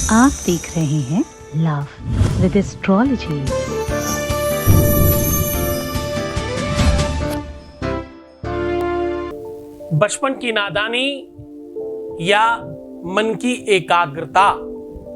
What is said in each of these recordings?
आप देख रहे हैं लव विद एस्ट्रोलॉजी। बचपन की नादानी या मन की एकाग्रता,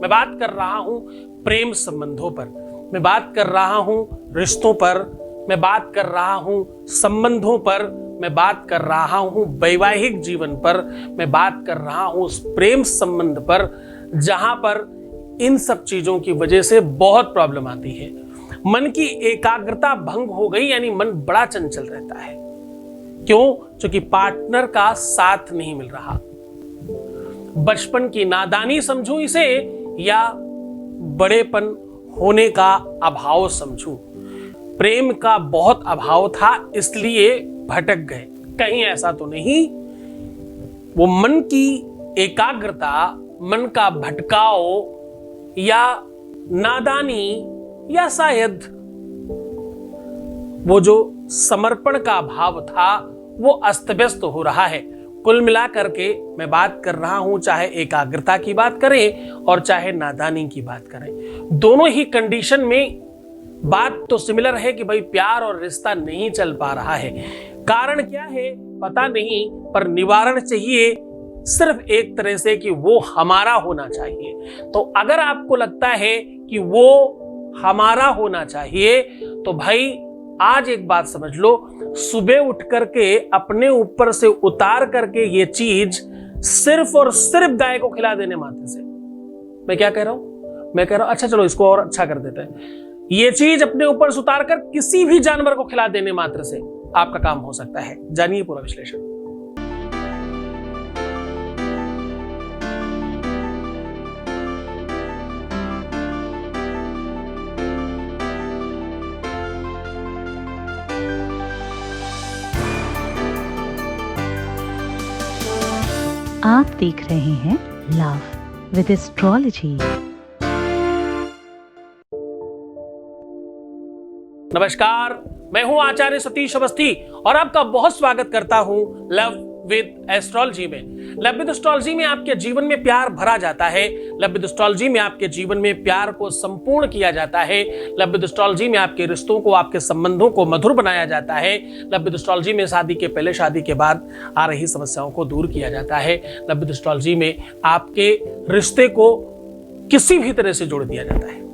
मैं बात कर रहा हूं प्रेम संबंधों पर, मैं बात कर रहा हूं रिश्तों पर, मैं बात कर रहा हूं संबंधों पर, मैं बात कर रहा हूं वैवाहिक जीवन पर, मैं बात कर रहा हूं उस प्रेम संबंध पर जहां पर इन सब चीजों की वजह से बहुत प्रॉब्लम आती है। मन की एकाग्रता भंग हो गई, यानी मन बड़ा चंचल रहता है। क्यों? क्योंकि पार्टनर का साथ नहीं मिल रहा। बचपन की नादानी समझूं इसे या बड़ेपन होने का अभाव समझूं। प्रेम का बहुत अभाव था, इसलिए भटक गए। कहीं ऐसा तो नहीं वो मन की एकाग्रता, मन का भटकाव या नादानी या शायद वो जो समर्पण का भाव था वो अस्त व्यस्त हो रहा है। कुल मिलाकर के मैं बात कर रहा हूं, चाहे एकाग्रता की बात करें और चाहे नादानी की बात करें, दोनों ही कंडीशन में बात तो सिमिलर है कि भाई प्यार और रिश्ता नहीं चल पा रहा है। कारण क्या है पता नहीं, पर निवारण चाहिए सिर्फ एक तरह से कि वो हमारा होना चाहिए। तो अगर आपको लगता है कि वो हमारा होना चाहिए तो भाई आज एक बात समझ लो, सुबह उठ करके अपने ऊपर से उतार करके ये चीज सिर्फ और सिर्फ गाय को खिला देने मात्र से। मैं क्या कह रहा हूं? मैं कह रहा हूं अच्छा चलो इसको और अच्छा कर देते हैं। ये चीज अपने ऊपर से उतार कर किसी भी जानवर को खिला देने मात्र से आपका काम हो सकता है। जानिए पूरा विश्लेषण। आप देख रहे हैं लव विद एस्ट्रोलॉजी। नमस्कार, मैं हूं आचार्य सतीश अवस्थी और आपका बहुत स्वागत करता हूं लव विद एस्ट्रोलॉजी में। लव विद एस्ट्रोलॉजी में आपके जीवन में प्यार भरा जाता है। लव विद एस्ट्रोलॉजी में आपके जीवन में प्यार को संपूर्ण किया जाता है। लव विद एस्ट्रोलॉजी में आपके रिश्तों को, आपके संबंधों को मधुर बनाया जाता है। लव विद एस्ट्रोलॉजी में शादी के पहले, शादी के बाद आ रही समस्याओं को दूर किया जाता है। लव विद एस्ट्रोलॉजी में आपके रिश्ते को किसी भी तरह से जोड़ दिया जाता है।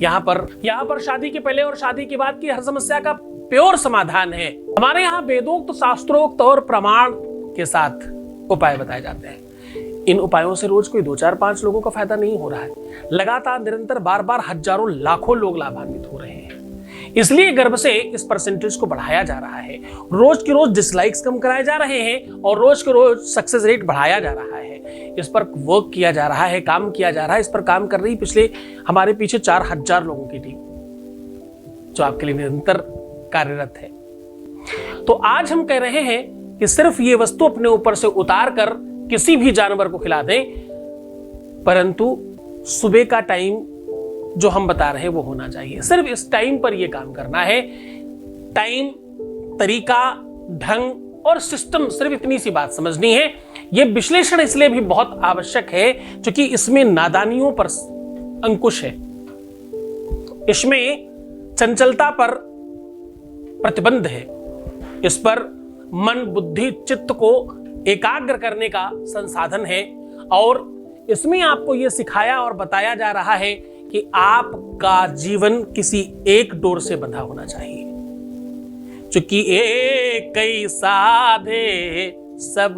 यहाँ पर शादी के पहले और शादी के बाद की हर समस्या का प्योर समाधान है। हमारे यहाँ वेदोक्त, शास्त्रोक्त और प्रमाण के साथ उपाय बताए जाते हैं। इन उपायों से रोज कोई 2, 4, 5 लोगों का फायदा नहीं हो रहा है, लगातार निरंतर बार बार हजारों लाखों लोग लाभान्वित हो रहे हैं। इसलिए गर्भ से इस परसेंटेज को बढ़ाया जा रहा है। रोज के रोज डिसलाइक्स कम कराए जा रहे हैं और रोज के रोज सक्सेस रेट बढ़ाया जा रहा है। इस पर वर्क किया जा रहा है, काम किया जा रहा है। इस पर काम कर रही पिछले हमारे पीछे 4000 लोगों की टीम, जो आपके लिए निरंतर कार्यरत है। तो आज हम कह रहे हैं कि सिर्फ ये वस्तु अपने ऊपर से उतार कर किसी भी जानवर को खिला दें, परंतु सुबह का टाइम जो हम बता रहे हैं वो होना चाहिए। सिर्फ इस टाइम पर यह काम करना है। टाइम, तरीका, ढंग और सिस्टम, सिर्फ इतनी सी बात समझनी है। यह विश्लेषण इसलिए भी बहुत आवश्यक है क्योंकि इसमें नादानियों पर अंकुश है, इसमें चंचलता पर प्रतिबंध है, इस पर मन, बुद्धि, चित्त को एकाग्र करने का संसाधन है और इसमें आपको यह सिखाया और बताया जा रहा है कि आपका जीवन किसी एक डोर से बंधा होना चाहिए। चूंकि एक कई साधे सब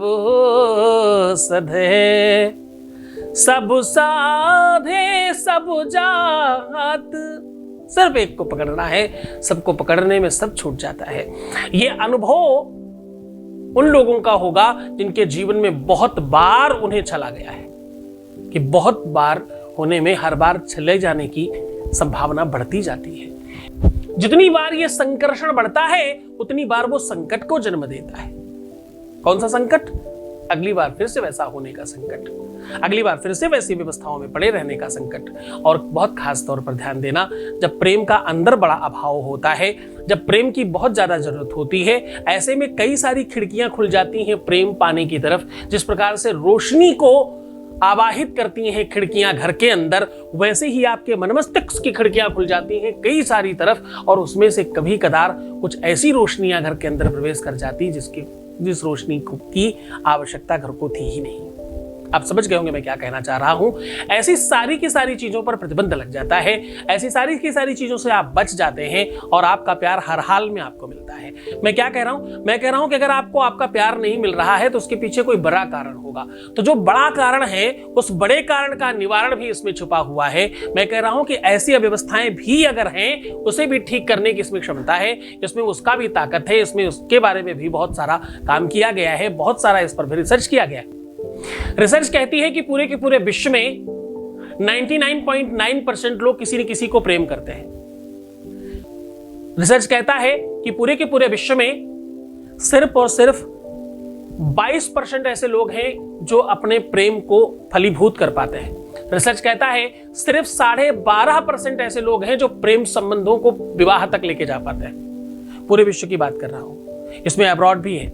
सधे, सब साधे सब जात। सिर्फ एक को पकड़ना है, सबको पकड़ने में सब छूट जाता है। यह अनुभव उन लोगों का होगा जिनके जीवन में बहुत बार उन्हें चला गया है कि बहुत बार होने में हर बार चले जाने की संभावना बढ़ती जाती है। जितनी बार यह संकर्षण बढ़ता है उतनी बार वो संकट को जन्म देता है। कौन सा संकट? अगली बार फिर से वैसा होने का संकट, अगली बार फिर से वैसी व्यवस्थाओं में पड़े रहने का संकट। और बहुत खास तौर पर ध्यान देना, जब प्रेम का अंदर बड़ा अभाव होता है, जब प्रेम की बहुत ज्यादा जरूरत होती है, ऐसे में कई सारी खिड़कियां खुल जाती हैं प्रेम पाने की तरफ। जिस प्रकार से रोशनी को आवाहित करती हैं खिड़कियां घर के अंदर, वैसे ही आपके मन मस्तिष्क की खिड़कियां खुल जाती हैं कई सारी तरफ, और उसमें से कभी कदार कुछ ऐसी रोशनियां घर के अंदर प्रवेश कर जाती जिस रोशनी की आवश्यकता घर को थी ही नहीं। आप समझ गए होंगे मैं क्या कहना चाह रहा हूं। ऐसी सारी की सारी चीजों पर प्रतिबंध लग जाता है, ऐसी सारी की सारी चीजों से आप बच जाते हैं और आपका प्यार हर हाल में आपको मिलता है। मैं क्या कह रहा हूं? मैं कह रहा हूं कि अगर आपको आपका प्यार नहीं मिल रहा है तो उसके पीछे कोई बड़ा कारण होगा। तो जो बड़ा कारण है उस बड़े कारण का निवारण भी इसमें छुपा हुआ है। मैं कह रहा हूं कि ऐसी अव्यवस्थाएं भी अगर हैं उसे भी ठीक करने की इसमें क्षमता है, इसमें उसका भी ताकत है, इसमें उसके बारे में भी बहुत सारा काम किया गया है, बहुत सारा इस पर भी रिसर्च किया गया है। रिसर्च कहती है कि पूरे के पूरे विश्व में 99.9% लोग किसी न किसी को प्रेम करते हैं। रिसर्च कहता है कि पूरे के पूरे विश्व में सिर्फ और सिर्फ 22% ऐसे लोग हैं जो अपने प्रेम को फलीभूत कर पाते हैं। रिसर्च कहता है सिर्फ 12.5% ऐसे लोग हैं जो प्रेम संबंधों को विवाह तक लेके जा पाते हैं। पूरे विश्व की बात कर रहा हूं, इसमें अब्रॉड भी है,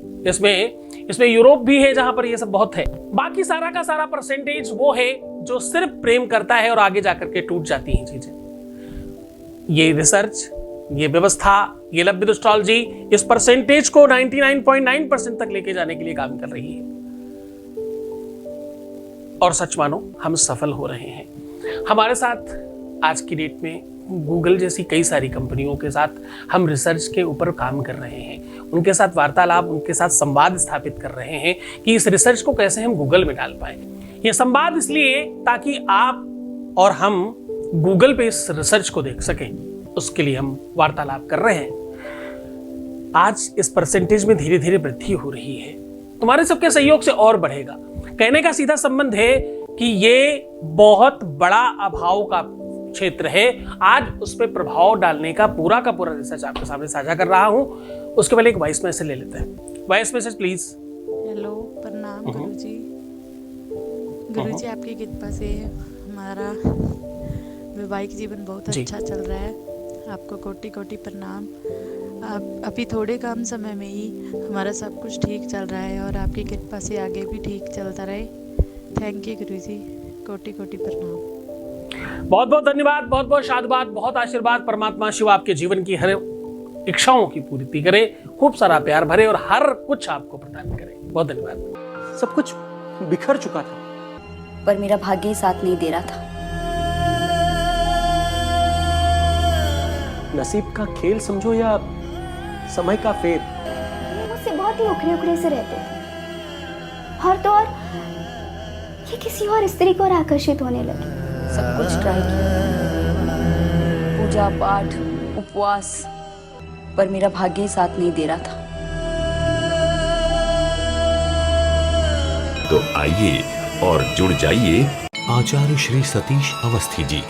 इसमें यूरोप भी है जहां पर ये सब बहुत है। बाकी सारा का सारा परसेंटेज वो है जो सिर्फ प्रेम करता है और आगे जाकर के टूट जाती हैं चीजें। ये रिसर्च, ये व्यवस्था, ये लव एस्ट्रोलॉजी इस परसेंटेज को 99.9% तक लेके जाने के लिए काम कर रही है। और सच मानो हम सफल हो रहे हैं। हमारे साथ आज की डेट में गूगल जैसी कई सारी कंपनियों के साथ हम रिसर्च के ऊपर काम कर रहे हैं, उनके साथ वार्तालाप, उनके साथ संवाद स्थापित कर रहे हैं कि इस रिसर्च को कैसे हम गूगल में डाल पाए। ये संवाद इसलिए ताकि आप और हम गूगल पे इस रिसर्च को देख सकें, उसके लिए हम वार्तालाप कर रहे हैं। आज इस परसेंटेज में धीरे धीरे वृद्धि हो रही है, तुम्हारे सबके सहयोग से और बढ़ेगा। कहने का सीधा संबंध है कि ये बहुत बड़ा अभाव का क्षेत्र है। आज उस पर प्रभाव डालने का पूरा रिसर्च आपके सामने साझा कर रहा हूं। उसके पहले एक वॉइस मैसेज ले लेते हैं। Voice message please. हेलो, प्रणाम गुरुजी। गुरुजी आपकी कृपा से हमारा वैवाहिक जीवन बहुत अच्छा चल रहा है। आपको कोटि कोटि प्रणाम। आप अभी थोड़े कम समय में ही हमारा सब कुछ ठीक चल रहा है और आपकी कृपा से आगे भी ठीक चलता रहे। थैंक यू गुरुजी, कोटि कोटि प्रणाम। बहुत बहुत धन्यवाद, बहुत बहुत साधुवाद, बहुत आशीर्वाद। परमात्मा शिव आपके जीवन की हर इच्छाओं की पूर्ति करे, खूब सारा प्यार भरे और हर कुछ आपको प्रदान करे। बहुत धन्यवाद। सब कुछ बिखर चुका था, पर मेरा भाग्य ही साथ नहीं दे रहा था। नसीब का खेल समझो या समय का फेर। मुझसे बहुत ही उखड़े उखड़े से रहते थे, और तो और ये किसी और स्त्री को आकर्षित होने लगे। सब कुछ ट्राई किया, पूजा पाठ, उपवास, पर मेरा भाग्य ही साथ नहीं दे रहा था। तो आइए और जुड़ जाइए आचार्य श्री सतीश अवस्थी जी,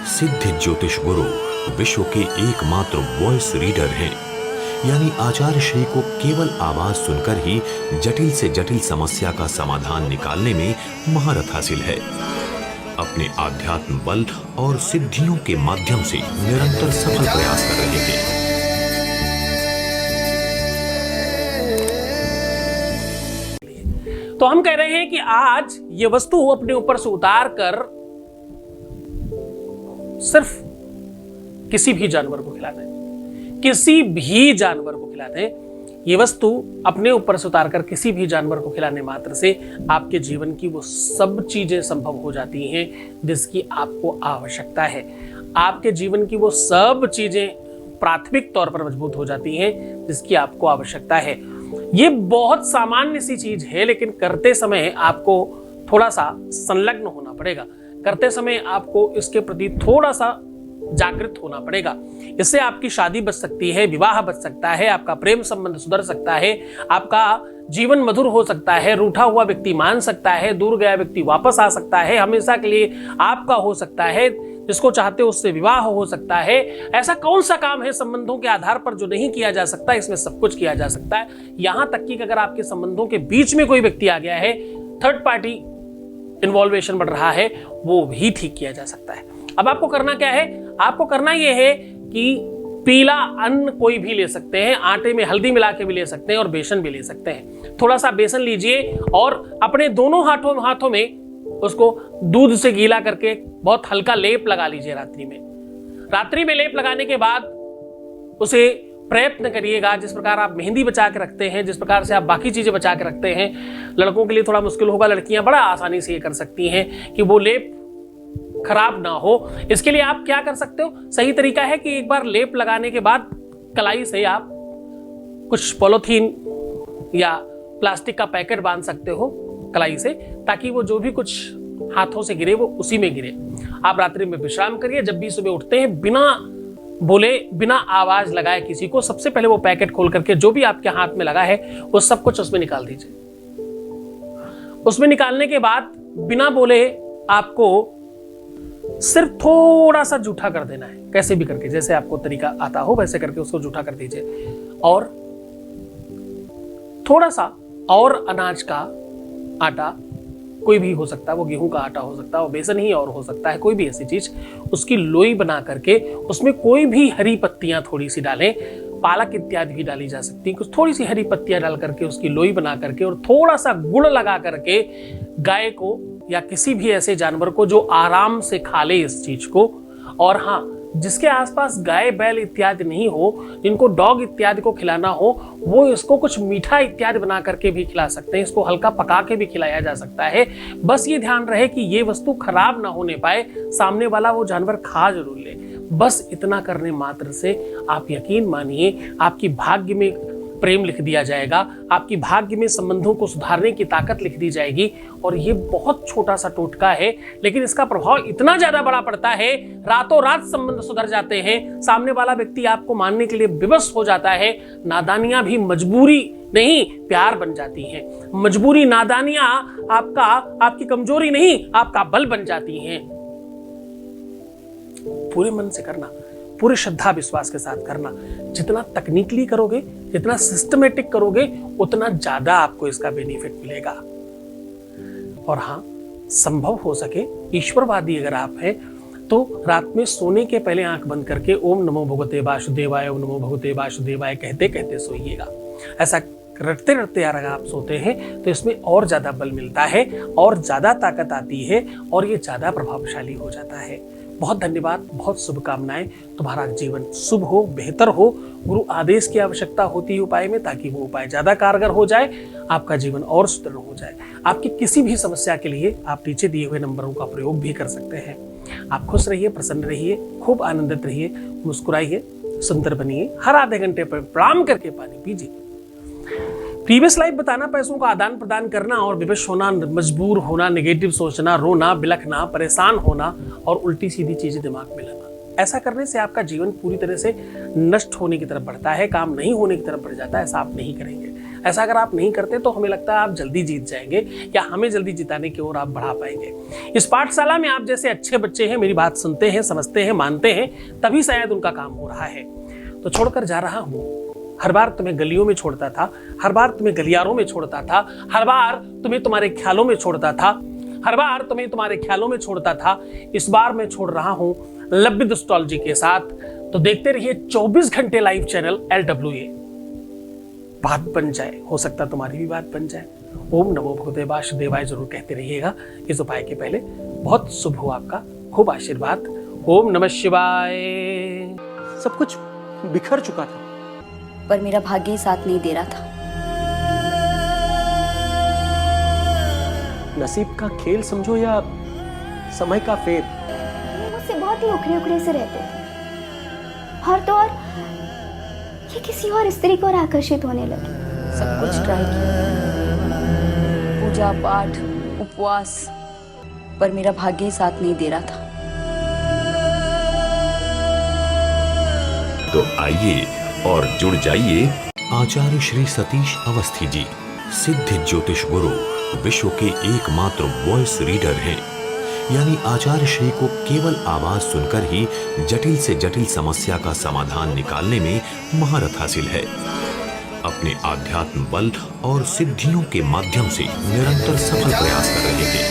सिद्ध ज्योतिष गुरु, विश्व के एकमात्र वॉइस रीडर हैं। यानी आचार्य श्री को केवल आवाज सुनकर ही जटिल से जटिल समस्या का समाधान निकालने में महारत हासिल है। अपने आध्यात्म बल और सिद्धियों के माध्यम से निरंतर सफल प्रयास कर रहे हैं। तो हम कह रहे हैं कि आज ये वस्तु अपने ऊपर से उतार कर सिर्फ किसी भी जानवर को खिला दें, किसी भी जानवर को खिला दें। ये वस्तु अपने ऊपर से उतार कर किसी भी जानवर को खिलाने मात्र से आपके जीवन की वो सब चीजें संभव हो जाती हैं जिसकी आपको आवश्यकता है। आपके जीवन की वो सब चीजें प्राथमिक तौर पर मजबूत हो जाती हैं जिसकी आपको आवश्यकता है। ये बहुत सामान्य सी चीज है, लेकिन करते समय आपको थोड़ा सा संलग्न होना पड़ेगा। करते समय आपको इसके प्रति थोड़ा सा जागृत होना पड़ेगा। इससे आपकी शादी बच सकती है, विवाह बच सकता है, आपका प्रेम संबंध सुधर सकता है, आपका जीवन मधुर हो सकता है, रूठा हुआ व्यक्ति मान सकता है, दूर गया व्यक्ति वापस आ सकता है, हमेशा के लिए आपका हो सकता है, जिसको चाहते हो उससे विवाह हो सकता है। ऐसा कौन सा काम है संबंधों के आधार पर जो नहीं किया जा सकता? इसमें सब कुछ किया जा सकता है। यहां तक कि अगर आपके संबंधों के बीच में कोई व्यक्ति आ गया है, थर्ड पार्टी इन्वॉल्वेशन बढ़ रहा है, वो भी ठीक किया जा सकता है। अब आपको करना क्या है? आपको करना यह है कि पीला अन्न कोई भी ले सकते हैं, आटे में हल्दी मिला के भी ले सकते हैं और बेसन भी ले सकते हैं। थोड़ा सा बेसन लीजिए और अपने दोनों हाथों में उसको दूध से गीला करके बहुत हल्का लेप लगा लीजिए रात्रि में। रात्रि में लेप लगाने के बाद उसे प्रयत्न करिएगा, जिस प्रकार आप मेहंदी बचा के रखते हैं, जिस प्रकार से आप बाकी चीजें बचा के रखते हैं। लड़कों के लिए थोड़ा मुश्किल होगा, लड़कियां बड़ा आसानी से ये कर सकती हैं कि वो लेप खराब ना हो। इसके लिए आप क्या कर सकते हो, सही तरीका है कि एक बार लेप लगाने के बाद कलाई से आप कुछ पॉलीथीन या प्लास्टिक का पैकेट बांध सकते हो कलाई से, ताकि वो जो भी कुछ हाथों से गिरे वो उसी में गिरे। आप रात्रि में विश्राम करिए, जब भी सुबह उठते हैं बिना बोले, बिना आवाज लगाए किसी को, सबसे पहले वो पैकेट खोल करके जो भी आपके हाथ में लगा है वो सब कुछ उसमें निकाल दीजिए। उसमें निकालने के बाद बिना बोले आपको सिर्फ थोड़ा सा जूठा कर देना है, कैसे भी करके, जैसे आपको तरीका आता हो वैसे करके उसको जूठा कर दीजिए। और थोड़ा सा और अनाज का आटा, कोई भी हो सकता है, वो गेहूं का आटा हो सकता है, वो बेसन ही और हो सकता है, कोई भी ऐसी चीज, उसकी लोई बना करके उसमें कोई भी हरी पत्तियां थोड़ी सी डालें, पालक इत्यादि भी डाली जा सकती है, कुछ थोड़ी सी हरी पत्तियां डाल करके उसकी लोई बना करके और थोड़ा सा गुड़ लगा करके गाय को या किसी भी ऐसे जानवर को जो आराम से खा ले इस चीज को, और हाँ, जिसके आसपास गाय बैल इत्यादि नहीं हो, जिनको डॉग इत्यादि को खिलाना हो, वो इसको कुछ मीठा इत्यादि बना करके भी खिला सकते हैं, इसको हल्का पका के भी खिलाया जा सकता है। बस ये ध्यान रहे कि ये वस्तु खराब ना होने पाए, सामने वाला वो जानवर खा जरूर ले। बस इतना करने मात्र से आप यकीन मानिए आपकी भाग्य में प्रेम लिख दिया जाएगा, आपकी भाग्य में संबंधों को सुधारने की ताकत लिख दी जाएगी। और ये बहुत छोटा सा टोटका है, लेकिन इसका प्रभाव इतना ज्यादा बड़ा पड़ता है, रातों रात संबंध सुधर जाते हैं, सामने वाला व्यक्ति आपको मानने के लिए विवश हो जाता है। नादानियां भी मजबूरी नहीं प्यार बन जाती हैं, मजबूरी नादानियां आपकी कमजोरी नहीं आपका बल बन जाती हैं। पूरे मन से करना, पूरे श्रद्धा विश्वास के साथ करना। जितना तकनीकली करोगे, जितना सिस्टमेटिक करोगे, उतना ज्यादा आपको इसका बेनिफिट मिलेगा। और हाँ, संभव हो सके, ईश्वरवादी अगर आप हैं तो रात में सोने के पहले आंख बंद करके ओम नमो भगवते वासुदेवाय, ओम नमो भगवते वासुदेवाय कहते कहते सोइएगा। ऐसा रटते रटते अगर आप सोते हैं तो इसमें और ज्यादा बल मिलता है, और ज्यादा ताकत आती है, और ये ज्यादा प्रभावशाली हो जाता है। बहुत धन्यवाद, बहुत शुभकामनाएं। तुम्हारा जीवन शुभ हो, बेहतर हो। गुरु आदेश की आवश्यकता होती है उपाय में, ताकि वो उपाय ज्यादा कारगर हो जाए, आपका जीवन और सुदृढ़ हो जाए। आपकी किसी भी समस्या के लिए आप नीचे दिए हुए नंबरों का प्रयोग भी कर सकते हैं। आप खुश रहिए, प्रसन्न रहिए, खूब आनंदित रहिए, मुस्कुराइए, सुंदर बनिए। हर आधे घंटे पर प्रणाम करके पानी पीजिए। प्रीवियस लाइफ बताना, पैसों का आदान प्रदान करना और विवश होना, मजबूर होना, नेगेटिव सोचना, रोना, बिलखना, परेशान होना और उल्टी सीधी चीजें दिमाग में लाना, ऐसा करने से आपका जीवन पूरी तरह से नष्ट होने की तरफ बढ़ता है, काम नहीं होने की तरफ बढ़ जाता है। ऐसा आप नहीं करेंगे। ऐसा अगर आप नहीं करते तो हमें लगता है आप जल्दी जीत जाएंगे, या हमें जल्दी जिताने की ओर आप बढ़ा पाएंगे। इस पाठशाला में आप जैसे अच्छे बच्चे हैं, मेरी बात सुनते हैं, समझते हैं, मानते हैं, तभी शायद उनका काम हो रहा है। तो छोड़कर जा रहा हूं। हर बार तुम्हें गलियों में छोड़ता था, हर बार तुम्हें गलियारों में छोड़ता था, हर बार तुम्हें तुम्हारे ख्यालों में छोड़ता था, हर बार तुम्हें तुम्हारे ख्यालों में छोड़ता था। इस बार मैं छोड़ रहा हूं लव विद एस्ट्रोलॉजी के साथ। तो देखते रहिए 24 घंटे लाइव चैनल LWA। बात बन जाए, हो सकता तुम्हारी भी बात बन जाए। ओम नमो भगवते वासुदेवाय जरूर कहते रहिएगा इस उपाय के पहले। बहुत शुभ हो आपका, खूब आशीर्वाद। ओम नमः शिवाय। सब कुछ बिखर चुका था, पर मेरा भाग्य ही साथ नहीं दे रहा था। नसीब का खेल समझो या समय का फेर। वो मुझसे बहुत ही उखड़े उखड़े से रहते थे, और तो और ये किसी और स्त्री को आकर्षित होने लगे। सब कुछ ट्राई किया, पूजा पाठ, उपवास, पर मेरा भाग्य ही साथ नहीं दे रहा था। तो आइए और जुड़ जाइए आचार्य श्री सतीश अवस्थी जी, सिद्ध ज्योतिष गुरु, विश्व के एकमात्र वॉइस रीडर हैं। यानी आचार्य श्री को केवल आवाज सुनकर ही जटिल से जटिल समस्या का समाधान निकालने में महारत हासिल है। अपने आध्यात्म बल और सिद्धियों के माध्यम से निरंतर सफल प्रयास कर रहे हैं।